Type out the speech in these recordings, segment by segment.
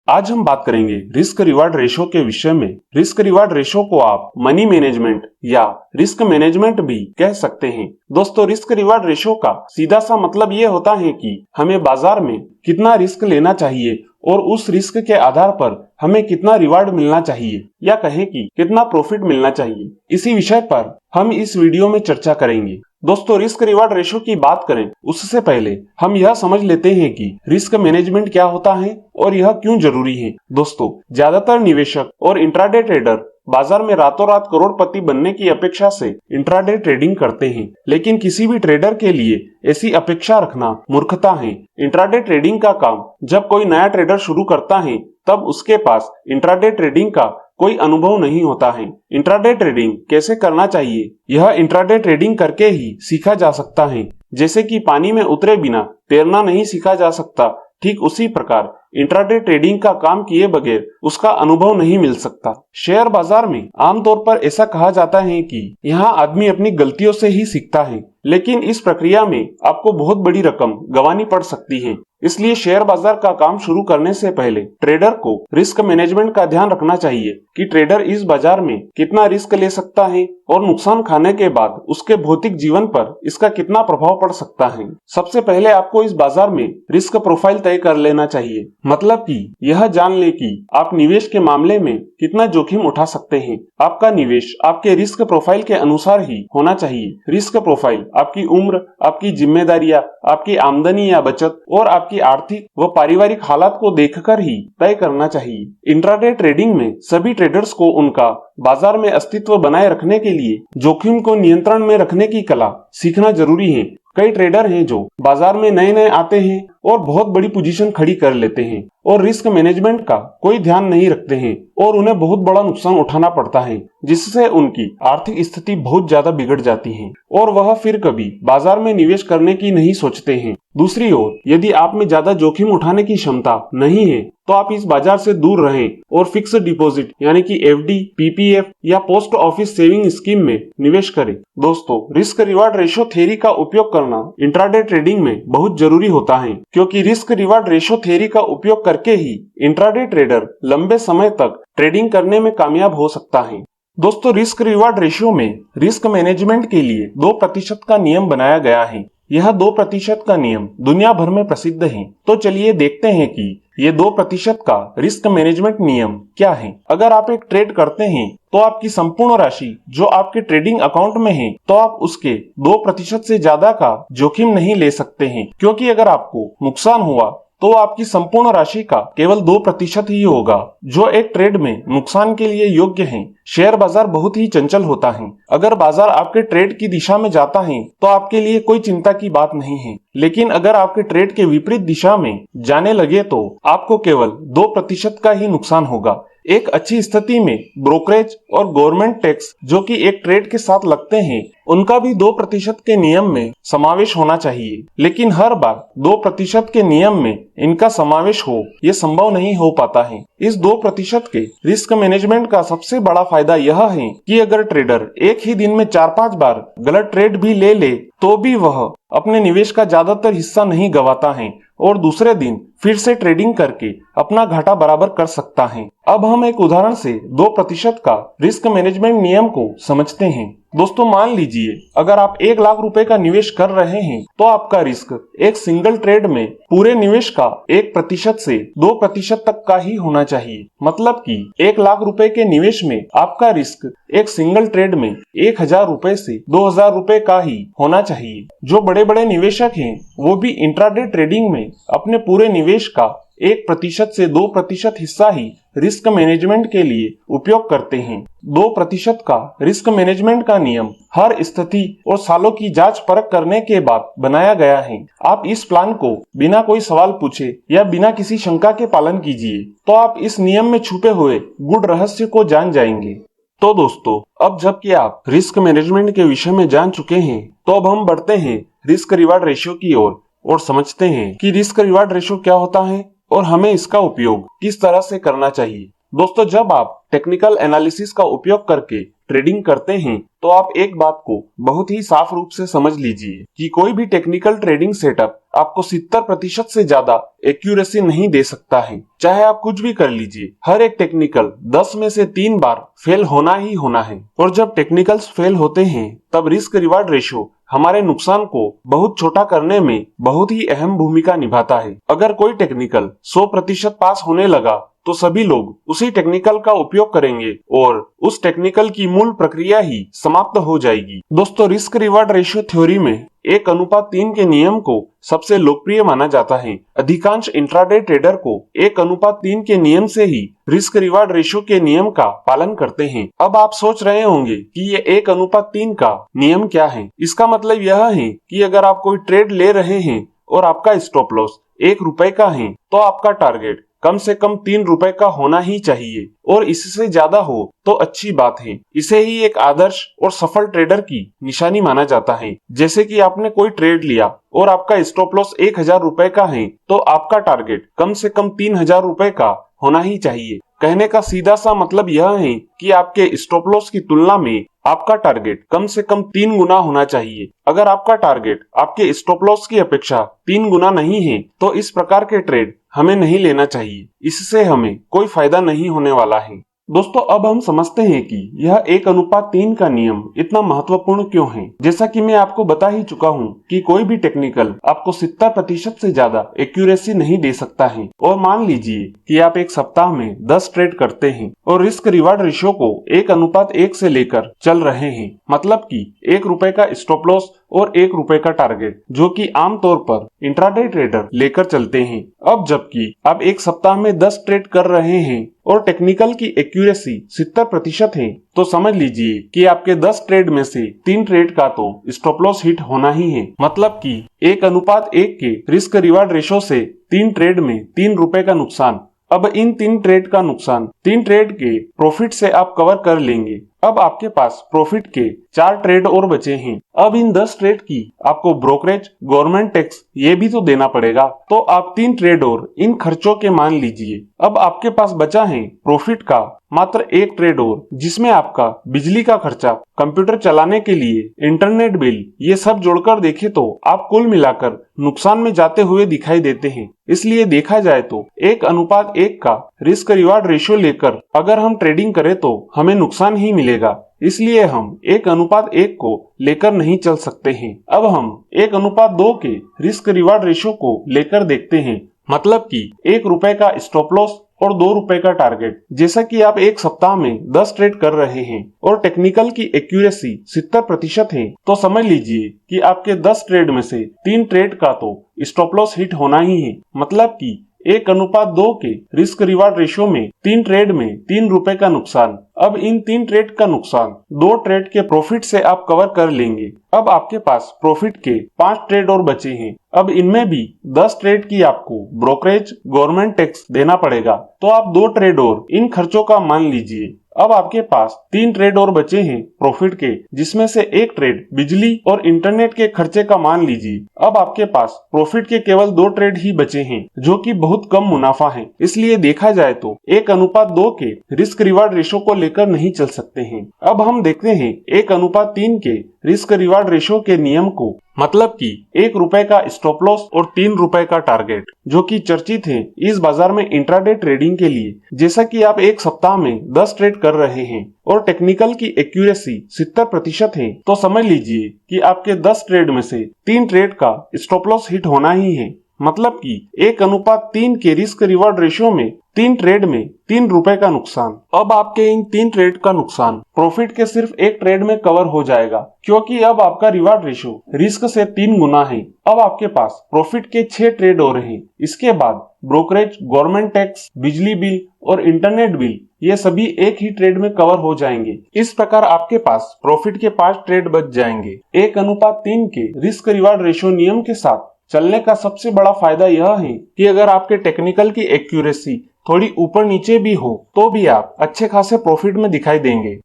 आज हम बात करेंगे रिस्क रिवार्ड रेशो के विषय में। रिस्क रिवार्ड रेशो को आप मनी मैनेजमेंट या रिस्क मैनेजमेंट भी कह सकते हैं। दोस्तों, रिस्क रिवार्ड रेशो का सीधा सा मतलब ये होता है कि हमें बाजार में कितना रिस्क लेना चाहिए और उस रिस्क के आधार पर हमें कितना रिवार्ड मिलना चाहिए या कहें कि कितना प्रॉफिट मिलना चाहिए। इसी विषय पर हम इस वीडियो में चर्चा करेंगे। दोस्तों, रिस्क रिवार्ड रेशो की बात करें उससे पहले हम यह समझ लेते हैं कि रिस्क मैनेजमेंट क्या होता है और यह क्यों जरूरी है। दोस्तों, ज्यादातर निवेशक और इंट्राडे ट्रेडर बाजार में रातों रात करोड़पति बनने की अपेक्षा से इंट्राडे ट्रेडिंग करते हैं, लेकिन किसी भी ट्रेडर के लिए ऐसी अपेक्षा रखना मूर्खता है। इंट्राडे ट्रेडिंग का काम जब कोई नया ट्रेडर शुरू करता है तब उसके पास इंट्राडे ट्रेडिंग का कोई अनुभव नहीं होता है। इंट्राडे ट्रेडिंग कैसे करना चाहिए यह इंट्राडे ट्रेडिंग करके ही सीखा जा सकता है। जैसे कि पानी में उतरे बिना तैरना नहीं सीखा जा सकता, ठीक उसी प्रकार इंट्राडे ट्रेडिंग का काम किए बगैर उसका अनुभव नहीं मिल सकता। शेयर बाजार में आमतौर पर ऐसा कहा जाता है कि यहाँ आदमी अपनी गलतियों से ही सीखता है, लेकिन इस प्रक्रिया में आपको बहुत बड़ी रकम गंवानी पड़ सकती है। इसलिए शेयर बाजार का काम शुरू करने से पहले ट्रेडर को रिस्क मैनेजमेंट का ध्यान रखना चाहिए कि ट्रेडर इस बाजार में कितना रिस्क ले सकता है और नुकसान खाने के बाद उसके भौतिक जीवन पर इसका कितना प्रभाव पड़ सकता है। सबसे पहले आपको इस बाजार में रिस्क प्रोफाइल तय कर लेना चाहिए, मतलब कि यह जान ले कि आप निवेश के मामले में कितना जोखिम उठा सकते हैं। आपका निवेश आपके रिस्क प्रोफाइल के अनुसार ही होना चाहिए। रिस्क प्रोफाइल आपकी उम्र, आपकी जिम्मेदारियां, आपकी आमदनी या बचत और आपकी आर्थिक व पारिवारिक हालात को देखकर ही तय करना चाहिए। इंट्राडे ट्रेडिंग में सभी ट्रेडर्स को उनका बाजार में अस्तित्व बनाए रखने के लिए जोखिम को नियंत्रण में रखने की कला सीखना जरूरी है। कई ट्रेडर हैं जो बाजार में नए नए आते हैं और बहुत बड़ी पोजीशन खड़ी कर लेते हैं और रिस्क मैनेजमेंट का कोई ध्यान नहीं रखते हैं और उन्हें बहुत बड़ा नुकसान उठाना पड़ता है, जिससे उनकी आर्थिक स्थिति बहुत ज्यादा बिगड़ जाती है और वह फिर कभी बाजार में निवेश करने की नहीं सोचते हैं। दूसरी ओर, यदि आप में ज्यादा जोखिम उठाने की क्षमता नहीं है तो आप इस बाजार से दूर रहें और फिक्स डिपॉजिट यानी कि एफडी, पीपीएफ या पोस्ट ऑफिस सेविंग स्कीम में निवेश करें। दोस्तों, रिस्क रिवार्ड रेशो थ्योरी का उपयोग करना इंट्राडे ट्रेडिंग में बहुत जरूरी होता है, क्योंकि रिस्क रिवार्ड रेशो थ्योरी का उपयोग करके ही इंट्राडे ट्रेडर लंबे समय तक ट्रेडिंग करने में कामयाब हो सकता है। दोस्तों, रिस्क रिवार्ड रेशियो में रिस्क मैनेजमेंट के लिए 2% का नियम बनाया गया है। यह 2% का नियम दुनिया भर में प्रसिद्ध है। तो चलिए देखते हैं कि ये 2% का रिस्क मैनेजमेंट नियम क्या है। अगर आप एक ट्रेड करते हैं तो आपकी संपूर्ण राशि जो आपके ट्रेडिंग अकाउंट में है तो आप उसके 2% से ज्यादा का जोखिम नहीं ले सकते हैं, क्योंकि अगर आपको नुकसान हुआ तो आपकी संपूर्ण राशि का केवल 2% ही होगा, जो एक ट्रेड में नुकसान के लिए योग्य है। शेयर बाजार बहुत ही चंचल होता है। अगर बाजार आपके ट्रेड की दिशा में जाता है तो आपके लिए कोई चिंता की बात नहीं है, लेकिन अगर आपके ट्रेड के विपरीत दिशा में जाने लगे तो आपको केवल 2% का ही नुकसान होगा। एक अच्छी स्थिति में ब्रोकरेज और गवर्नमेंट टैक्स जो कि एक ट्रेड के साथ लगते हैं, उनका भी 2% के नियम में समावेश होना चाहिए, लेकिन हर बार 2% के नियम में इनका समावेश हो ये संभव नहीं हो पाता है। इस 2% के रिस्क मैनेजमेंट का सबसे बड़ा फायदा यह है कि अगर ट्रेडर एक ही दिन में 4-5 बार गलत ट्रेड भी ले तो भी वह अपने निवेश का ज्यादातर हिस्सा नहीं गंवाता है और दूसरे दिन फिर से ट्रेडिंग करके अपना घाटा बराबर कर सकता है। अब हम एक उदाहरण से 2% का रिस्क मैनेजमेंट नियम को समझते हैं। दोस्तों, मान लीजिए अगर आप 1 लाख रुपए का निवेश कर रहे हैं तो आपका रिस्क एक सिंगल ट्रेड में पूरे निवेश का 1% से 2% तक का ही होना चाहिए। मतलब कि 1 लाख रुपए के निवेश में आपका रिस्क एक सिंगल ट्रेड में 1000 रुपए से 2000 रुपए का ही होना चाहिए। जो बड़े बड़े निवेशक हैं वो भी इंट्राडे ट्रेडिंग में अपने पूरे निवेश का 1% से 2% हिस्सा ही रिस्क मैनेजमेंट के लिए उपयोग करते हैं। 2% का रिस्क मैनेजमेंट का नियम हर स्थिति और सालों की जांच परख करने के बाद बनाया गया है। आप इस प्लान को बिना कोई सवाल पूछे या बिना किसी शंका के पालन कीजिए तो आप इस नियम में छुपे हुए गूढ़ रहस्य को जान जाएंगे। तो दोस्तों, अब जबकि आप रिस्क मैनेजमेंट के विषय में जान चुके हैं तो अब हम बढ़ते हैं रिस्क रिवार्ड रेशियो की ओर और समझते हैं कि रिस्क रिवार्ड रेशियो क्या होता है और हमें इसका उपयोग किस तरह से करना चाहिए। दोस्तों, जब आप टेक्निकल एनालिसिस का उपयोग करके ट्रेडिंग करते हैं तो आप एक बात को बहुत ही साफ रूप से समझ लीजिए कि कोई भी टेक्निकल ट्रेडिंग सेटअप आपको 70% से ज्यादा एक्यूरेसी नहीं दे सकता है। चाहे आप कुछ भी कर लीजिए, हर एक टेक्निकल 10 में से 3 बार फेल होना ही होना है। और जब टेक्निकल्स फेल होते हैं तब रिस्क रिवार्ड रेशियो हमारे नुकसान को बहुत छोटा करने में बहुत ही अहम भूमिका निभाता है। अगर कोई टेक्निकल 100% पास होने लगा तो सभी लोग उसी टेक्निकल का उपयोग करेंगे और उस टेक्निकल की मूल प्रक्रिया ही समाप्त हो जाएगी। दोस्तों, रिस्क रिवार्ड रेशियो थ्योरी में 1:3 के नियम को सबसे लोकप्रिय माना जाता है। अधिकांश इंट्राडे ट्रेडर को 1:3 के नियम से ही रिस्क रिवार्ड रेशियो के नियम का पालन करते हैं। अब आप सोच रहे होंगे कि ये 1:3 का नियम क्या है। इसका मतलब यह है कि अगर आप कोई ट्रेड ले रहे हैं और आपका स्टॉप लॉस 1 रुपए का है तो आपका टारगेट कम से कम 3 रुपए का होना ही चाहिए और इससे ज्यादा हो तो अच्छी बात है। इसे ही एक आदर्श और सफल ट्रेडर की निशानी माना जाता है। जैसे कि आपने कोई ट्रेड लिया और आपका स्टॉप लॉस 1000 रुपए का है तो आपका टारगेट कम से कम 3000 रुपए का होना ही चाहिए। कहने का सीधा सा मतलब यह है कि आपके स्टॉप लॉस की तुलना में आपका टारगेट कम से कम 3 गुना होना चाहिए। अगर आपका टारगेट आपके स्टॉप लॉस की अपेक्षा 3 गुना नहीं है तो इस प्रकार के ट्रेड हमें नहीं लेना चाहिए। इससे हमें कोई फायदा नहीं होने वाला है। दोस्तों, अब हम समझते हैं कि यह 1:3 का नियम इतना महत्वपूर्ण क्यों है। जैसा कि मैं आपको बता ही चुका हूं कि कोई भी टेक्निकल आपको 70% से ज्यादा एक्यूरेसी नहीं दे सकता है। और मान लीजिए कि आप एक सप्ताह में 10 ट्रेड करते हैं और रिस्क रिवार्ड रेशियो को 1:1 से लेकर चल रहे हैं, मतलब कि 1 रुपए का स्टॉप लॉस और 1 रुपए का टारगेट, जो कि आमतौर पर इंट्राडे ट्रेडर लेकर चलते हैं। अब जबकि आप एक सप्ताह में 10 ट्रेड कर रहे हैं और टेक्निकल की एक्यूरेसी 70% है तो समझ लीजिए कि आपके 10 ट्रेड में से 3 ट्रेड का तो स्टॉप लॉस हिट होना ही है। मतलब कि 1:1 के रिस्क रिवार्ड रेशो से 3 ट्रेड में 3 रुपए का नुकसान। अब इन 3 ट्रेड का नुकसान 3 ट्रेड के प्रॉफिट से आप कवर कर लेंगे। अब आपके पास प्रॉफिट के 4 ट्रेड और बचे हैं। अब इन 10 ट्रेड की आपको ब्रोकरेज, गवर्नमेंट टैक्स ये भी तो देना पड़ेगा। तो आप 3 ट्रेड और इन खर्चों के मान लीजिए। अब आपके पास बचा है प्रॉफिट का मात्र 1 ट्रेड और, जिसमें आपका बिजली का खर्चा, कंप्यूटर चलाने के लिए इंटरनेट बिल, ये सब जोड़कर देखे तो आप कुल मिलाकर नुकसान में जाते हुए दिखाई देते हैं। इसलिए देखा जाए तो 1:1 का रिस्क रिवार्ड रेशियो लेकर अगर हम ट्रेडिंग करें तो हमें नुकसान ही मिलेगा। इसलिए हम 1:1 को लेकर नहीं चल सकते हैं। अब हम 1:2 के रिस्क रिवार्ड रेशियो को लेकर देखते हैं। मतलब कि 1 रुपए का स्टॉप लॉस और 2 रुपए का टारगेट। जैसा कि आप एक सप्ताह में 10 ट्रेड कर रहे हैं और टेक्निकल की एक्यूरेसी 70% है तो समझ लीजिए कि आपके 10 ट्रेड में से 3 ट्रेड का तो स्टॉप लॉस हिट होना ही है। मतलब कि 1:2 के रिस्क रिवार्ड रेशियो में 3 ट्रेड में 3 रुपए का नुकसान। अब इन 3 ट्रेड का नुकसान 2 ट्रेड के प्रॉफिट से आप कवर कर लेंगे। अब आपके पास प्रॉफिट के 5 ट्रेड और बचे हैं। अब इनमें भी 10 ट्रेड की आपको ब्रोकरेज, गवर्नमेंट टैक्स देना पड़ेगा। तो आप 2 ट्रेड और इन खर्चों का मान लीजिए। अब आपके पास 3 ट्रेड और बचे हैं प्रॉफिट के, जिसमें से 1 ट्रेड बिजली और इंटरनेट के खर्चे का मान लीजिए। अब आपके पास प्रॉफिट के केवल 2 ट्रेड ही बचे हैं, जो कि बहुत कम मुनाफा है। इसलिए देखा जाए तो 1:2 के रिस्क रिवार्ड रेशो को लेकर नहीं चल सकते हैं। अब हम देखते हैं 1:3 के रिस्क रिवार्ड रेशो के नियम को। मतलब कि 1 रुपए का स्टॉप लॉस और 3 रुपए का टारगेट, जो कि चर्चित है इस बाजार में इंट्राडे ट्रेडिंग के लिए। जैसा कि आप एक सप्ताह में 10 ट्रेड कर रहे हैं और टेक्निकल की एक्यूरेसी 70% है तो समझ लीजिए कि आपके 10 ट्रेड में से 3 ट्रेड का स्टॉप लॉस हिट होना ही है। मतलब कि 1:3 के रिस्क रिवार्ड रेशियो में 3 ट्रेड में 3 रुपए का नुकसान। अब आपके इन 3 ट्रेड का नुकसान प्रॉफिट के सिर्फ 1 ट्रेड में कवर हो जाएगा, क्योंकि अब आपका रिवार्ड रेशियो रिस्क से 3 गुना है। अब आपके पास प्रॉफिट के 6 ट्रेड हो रहे हैं। इसके बाद ब्रोकरेज, गवर्नमेंट टैक्स, बिजली बिल और इंटरनेट बिल ये सभी एक ही ट्रेड में कवर हो जाएंगे। इस प्रकार आपके पास प्रॉफिट के 5 ट्रेड बच जाएंगे। 1:3 के रिस्क रिवार्ड रेशियो नियम के साथ चलने का सबसे बड़ा फायदा यह है कि अगर आपके टेक्निकल की एक्यूरेसी थोड़ी ऊपर नीचे भी हो तो भी आप अच्छे खासे प्रॉफिट में दिखाई देंगे।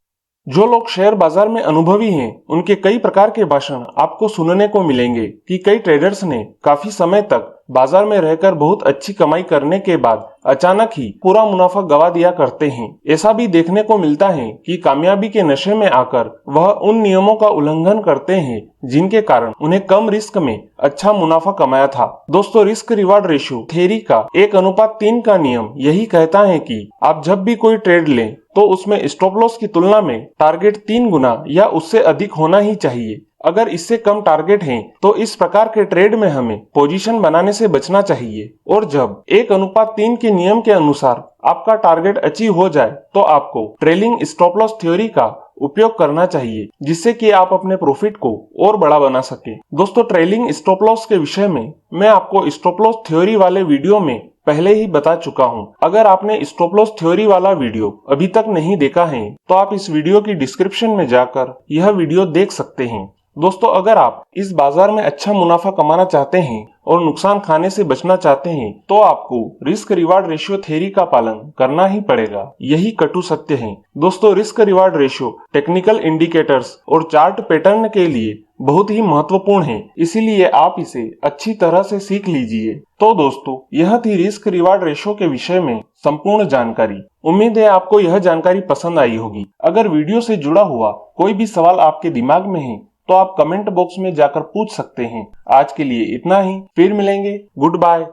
जो लोग शेयर बाजार में अनुभवी हैं, उनके कई प्रकार के भाषण आपको सुनने को मिलेंगे कि कई ट्रेडर्स ने काफी समय तक बाजार में रहकर बहुत अच्छी कमाई करने के बाद अचानक ही पूरा मुनाफा गवा दिया करते हैं। ऐसा भी देखने को मिलता है कि कामयाबी के नशे में आकर वह उन नियमों का उल्लंघन करते हैं जिनके कारण उन्हें कम रिस्क में अच्छा मुनाफा कमाया था। दोस्तों, रिस्क रिवार्ड रेशियो थ्योरी का 1:3 का नियम यही कहता है कि आप जब भी कोई ट्रेड लें तो उसमें स्टॉप लॉस की तुलना में टारगेट 3 गुना या उससे अधिक होना ही चाहिए। अगर इससे कम टारगेट हैं तो इस प्रकार के ट्रेड में हमें पोजीशन बनाने से बचना चाहिए। और जब 1:3 के नियम के अनुसार आपका टारगेट अचीव हो जाए तो आपको ट्रेलिंग स्टॉप लॉस थ्योरी का उपयोग करना चाहिए, जिससे कि आप अपने प्रॉफिट को और बड़ा बना सके। दोस्तों, ट्रेलिंग स्टॉप लॉस के विषय में मैं आपको स्टॉप लॉस थ्योरी वाले वीडियो में पहले ही बता चुका हूं। अगर आपने स्टॉप लॉस थ्योरी वाला वीडियो अभी तक नहीं देखा है तो आप इस वीडियो की डिस्क्रिप्शन में जाकर यह वीडियो देख सकते हैं। दोस्तों, अगर आप इस बाजार में अच्छा मुनाफा कमाना चाहते हैं और नुकसान खाने से बचना चाहते हैं तो आपको रिस्क रिवार्ड रेशियो थ्योरी का पालन करना ही पड़ेगा। यही कटु सत्य है। दोस्तों, risk reward ratio technical indicators और चार्ट पैटर्न के लिए बहुत ही महत्वपूर्ण है, इसीलिए आप इसे अच्छी तरह से सीख लीजिए। तो दोस्तों, यह थी रिस्क रिवार्ड रेशियो के विषय में संपूर्ण जानकारी। उम्मीद है आपको यह जानकारी पसंद आई होगी। अगर वीडियो से जुड़ा हुआ कोई भी सवाल आपके दिमाग में है तो आप कमेंट बॉक्स में जाकर पूछ सकते हैं। आज के लिए इतना ही, फिर मिलेंगे। Good bye.